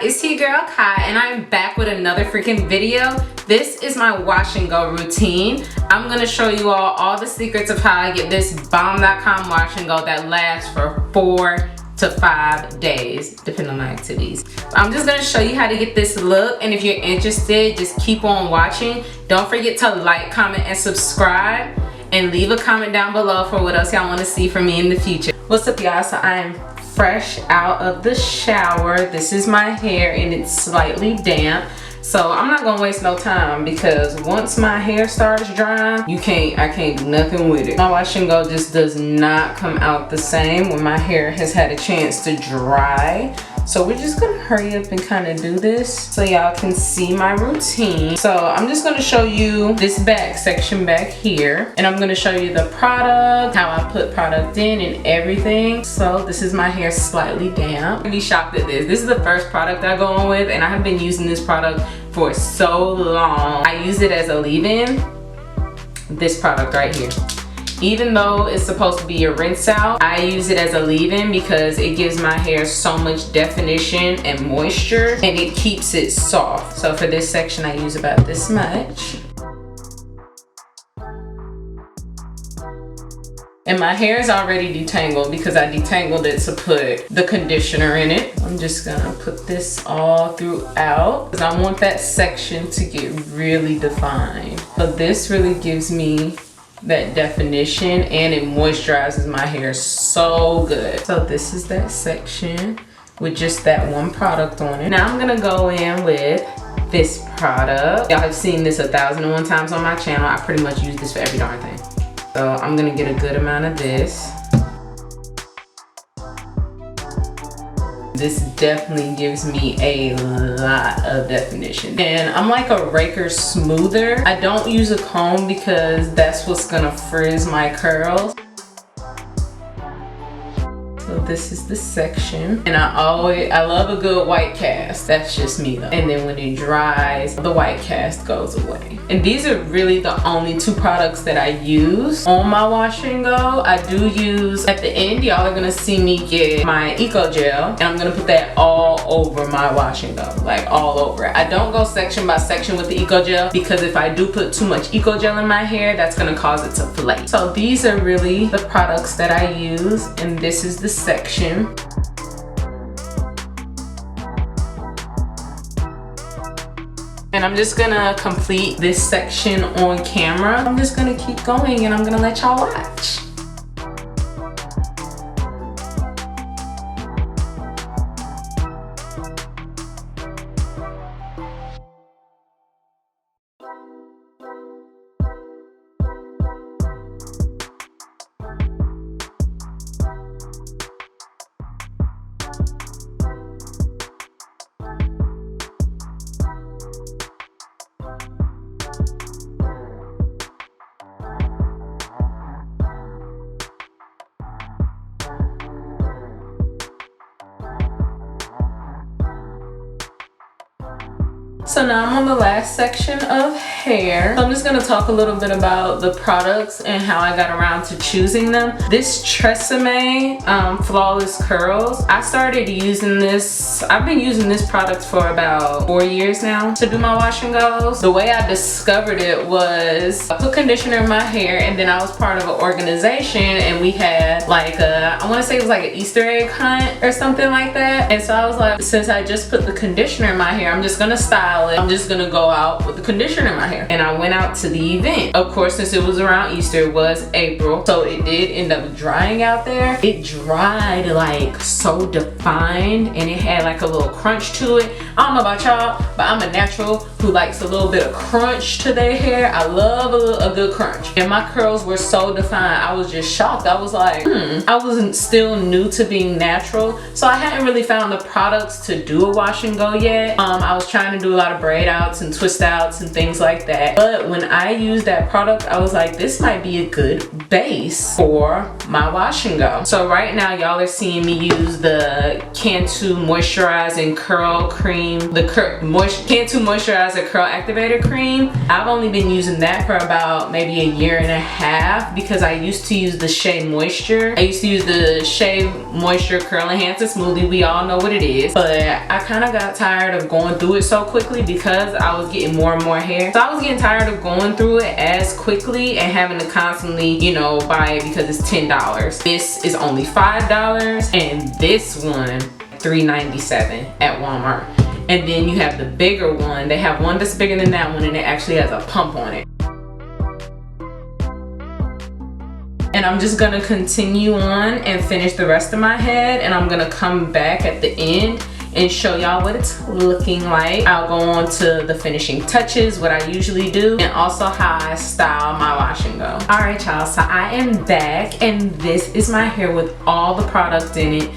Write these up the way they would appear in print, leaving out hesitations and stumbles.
it's your girl Kai, and I'm back with another freaking video. This is my wash and go routine. I'm gonna show you all the secrets of how I get this bomb.com wash and go that lasts for 4 to 5 days, depending on my activities. I'm just gonna show you how to get this look, and if you're interested, just keep on watching. Don't forget to like, comment, and subscribe, and leave a comment down below for what else y'all wanna see from me in the future. What's up, y'all? So I am fresh out of the shower. This is my hair and it's slightly damp. So I'm not gonna waste no time because once my hair starts drying, I can't do nothing with it. My wash and go just does not come out the same when my hair has had a chance to dry. So we're just gonna hurry up and kind of do this so y'all can see my routine. So I'm just gonna show you this back section back here, and I'm gonna show you the product, how I put product in and everything. So this is my hair slightly damp. You'll be shocked at this. This is the first product I go on with, and I have been using this product for so long. I use it as a leave-in, this product right here. Even though it's supposed to be a rinse out, I use it as a leave-in because it gives my hair so much definition and moisture, and it keeps it soft. So for this section, I use about this much. And my hair is already detangled because I detangled it to put the conditioner in it. I'm just gonna put this all throughout because I want that section to get really defined. But this really gives me that definition, and it moisturizes my hair so good. So this is that section with just that one product on it. Now I'm gonna go in with this product. Y'all have seen this 1,001 times on my channel. I pretty much use this for every darn thing. So I'm gonna get a good amount of this. This definitely gives me a lot of definition. And I'm like a raker smoother. I don't use a comb because that's what's gonna frizz my curls. So this is the section. And I love a good white cast. That's just me though. And then when it dries, the white cast goes away. And these are really the only 2 products that I use on my wash and go. I do use, at the end, y'all are gonna see me get my Eco Gel, and I'm gonna put that all over my wash and go, like all over it. I don't go section by section with the Eco Gel because if I do put too much Eco Gel in my hair, that's gonna cause it to flake. So these are really the products that I use, and this is the section. And I'm just gonna complete this section on camera. I'm just gonna keep going and I'm gonna let y'all watch. So now I'm on the last section of hair. So I'm just gonna talk a little bit about the products and how I got around to choosing them. This Tresemme Flawless Curls, I started using this, I've been using this product for about 4 years now to do my wash and goes. The way I discovered it was I put conditioner in my hair, and then I was part of an organization, and we had like I wanna say it was like an Easter egg hunt or something like that. And so I was like, since I just put the conditioner in my hair, I'm just gonna style it. I'm just gonna go out with the conditioner in my hair. And I went out to the event. Of course, since it was around Easter, it was April, so it did end up drying out there. It dried like so defined, and it had like a little crunch to it. I don't know about y'all, but I'm a natural who likes a little bit of crunch to their hair. I love a good crunch. And my curls were so defined, I was just shocked. I was like, I wasn't still new to being natural, so I hadn't really found the products to do a wash and go yet. I was trying to do a lot lot of braid outs and twist outs and things like that. But when I used that product, I was like, this might be a good base for my wash and go. So right now y'all are seeing me use the Cantu Moisturizing Curl Cream, the Cantu Moisturizer Curl Activator Cream. I've only been using that for about maybe a year and a half because I used to use the Shea Moisture. I used to use the Shea Moisture Curl Enhancer Smoothie. We all know what it is, but I kind of got tired of going through it so quickly because I was getting more and more hair. So I was getting tired of going through it as quickly and having to constantly, you know, buy it because it's $10. This is only $5, and this one $3.97 at Walmart. And then you have the bigger one. They have one that's bigger than that one, and it actually has a pump on it. And I'm just gonna continue on and finish the rest of my head, and I'm gonna come back at the end and show y'all what it's looking like. I'll go on to the finishing touches, what I usually do, and also how I style my wash and go. All right, y'all, so I am back, and this is my hair with all the product in it.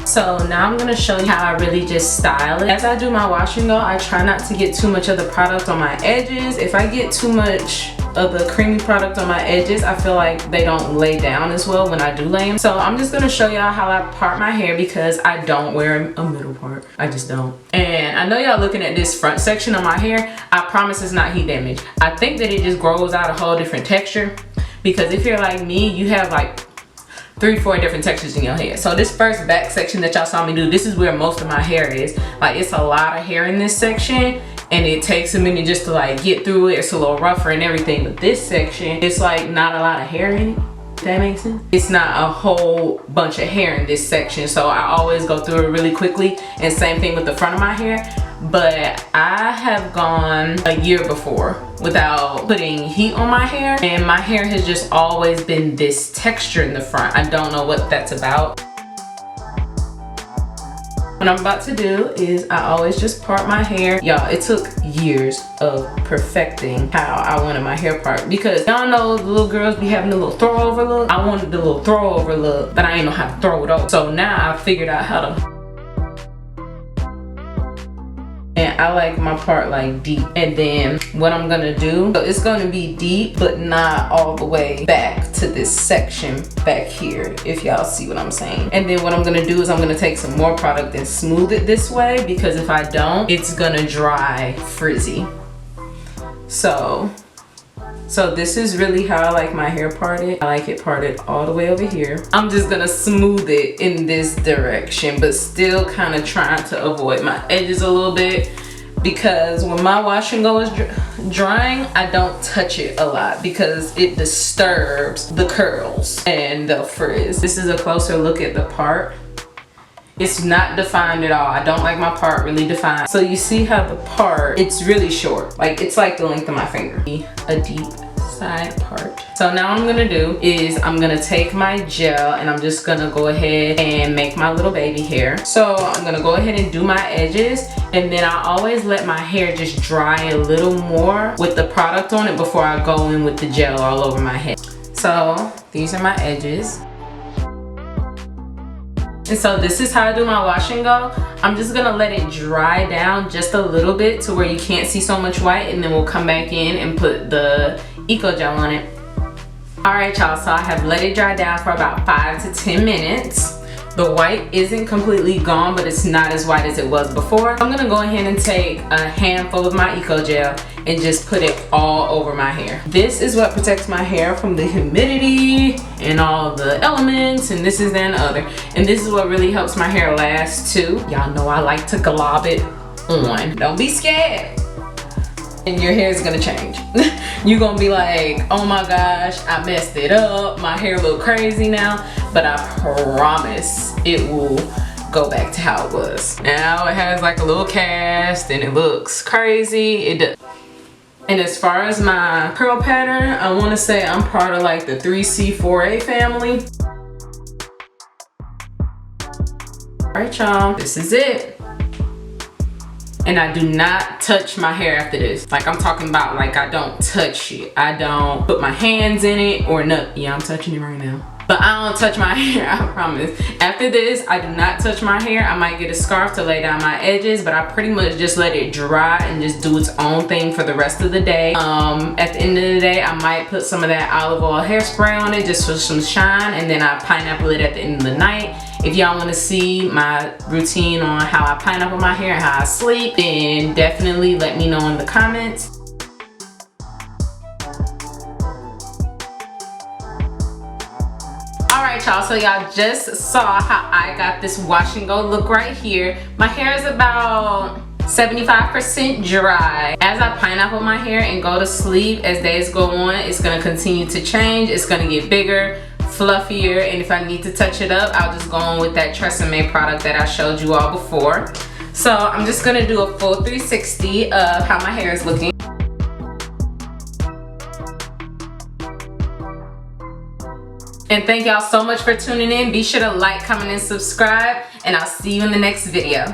So now I'm gonna show you how I really just style it. As I do my wash and go, I try not to get too much of the product on my edges. If I get too much of the creamy product on my edges, I feel like they don't lay down as well when I do lay them. So I'm just gonna show y'all how I part my hair because I don't wear a middle part. I just don't. And I know y'all looking at this front section of my hair. I promise it's not heat damage. I think that it just grows out a whole different texture because if you're like me, you have like 3-4 different textures in your hair. So this first back section that y'all saw me do, this is where most of my hair is. Like, it's a lot of hair in this section, and it takes a minute just to like get through it. It's a little rougher and everything, but this section, it's like not a lot of hair in it. If that makes sense. It's not a whole bunch of hair in this section, so I always go through it really quickly. And same thing with the front of my hair. But I have gone a year before without putting heat on my hair, and my hair has just always been this texture in the front. I don't know what that's about. What I'm about to do is I always just part my hair. Y'all, it took years of perfecting how I wanted my hair part because y'all know the little girls be having a little throw over look. I wanted the little throw over look, but I ain't know how to throw it over. So now I figured out how to. And I like my part like deep. And then what I'm gonna do, so it's gonna be deep, but not all the way back to this section back here, if y'all see what I'm saying. And then what I'm gonna do is I'm gonna take some more product and smooth it this way, because if I don't, it's gonna dry frizzy. So this is really how I like my hair parted. I like it parted all the way over here. I'm just gonna smooth it in this direction, but still kind of trying to avoid my edges a little bit, because when my wash and go is drying, I don't touch it a lot because it disturbs the curls and the frizz. This is a closer look at the part. It's not defined at all. I don't like my part really defined. So you see how the part, it's really short. Like, it's like the length of my finger. A deep side part. So now what I'm gonna do is I'm gonna take my gel and I'm just gonna go ahead and make my little baby hair. So I'm gonna go ahead and do my edges, and then I always let my hair just dry a little more with the product on it before I go in with the gel all over my head. So these are my edges. And so this is how I do my wash and go. I'm just gonna let it dry down just a little bit to where you can't see so much white, and then we'll come back in and put the Eco Gel on it. All right, y'all, so I have let it dry down for about 5 to 10 minutes. The white isn't completely gone, but it's not as white as it was before. I'm gonna go ahead and take a handful of my Eco Gel and just put it all over my hair. This is what protects my hair from the humidity and all the elements and this is that and the other. And this is what really helps my hair last too. Y'all know I like to glob it on. Don't be scared. And your hair is gonna change. You're gonna be like, oh my gosh, I messed it up. My hair look crazy now, but I promise it will go back to how it was. Now it has like a little cast and it looks crazy. It does. And as far as my curl pattern, I wanna say I'm part of like the 3C4A family. All right, y'all, this is it. And I do not touch my hair after this. Like, I'm talking about, like, I don't touch it. I don't put my hands in it or nothing. Yeah, I'm touching it right now. But I don't touch my hair, I promise. After this, I do not touch my hair. I might get a scarf to lay down my edges, but I pretty much just let it dry and just do its own thing for the rest of the day. At the end of the day, I might put some of that olive oil hairspray on it just for some shine, and then I pineapple it at the end of the night. If y'all want to see my routine on how I pineapple my hair and how I sleep, then definitely let me know in the comments. Alright y'all, so y'all just saw how I got this wash and go look right here. My hair is about 75% dry. As I pineapple my hair and go to sleep, as days go on, it's going to continue to change. It's going to get bigger, fluffier, and if I need to touch it up, I'll just go on with that Tresemme product that I showed you all before. So I'm just going to do a full 360 of how my hair is looking. And thank y'all so much for tuning in. Be sure to like, comment, and subscribe, and I'll see you in the next video.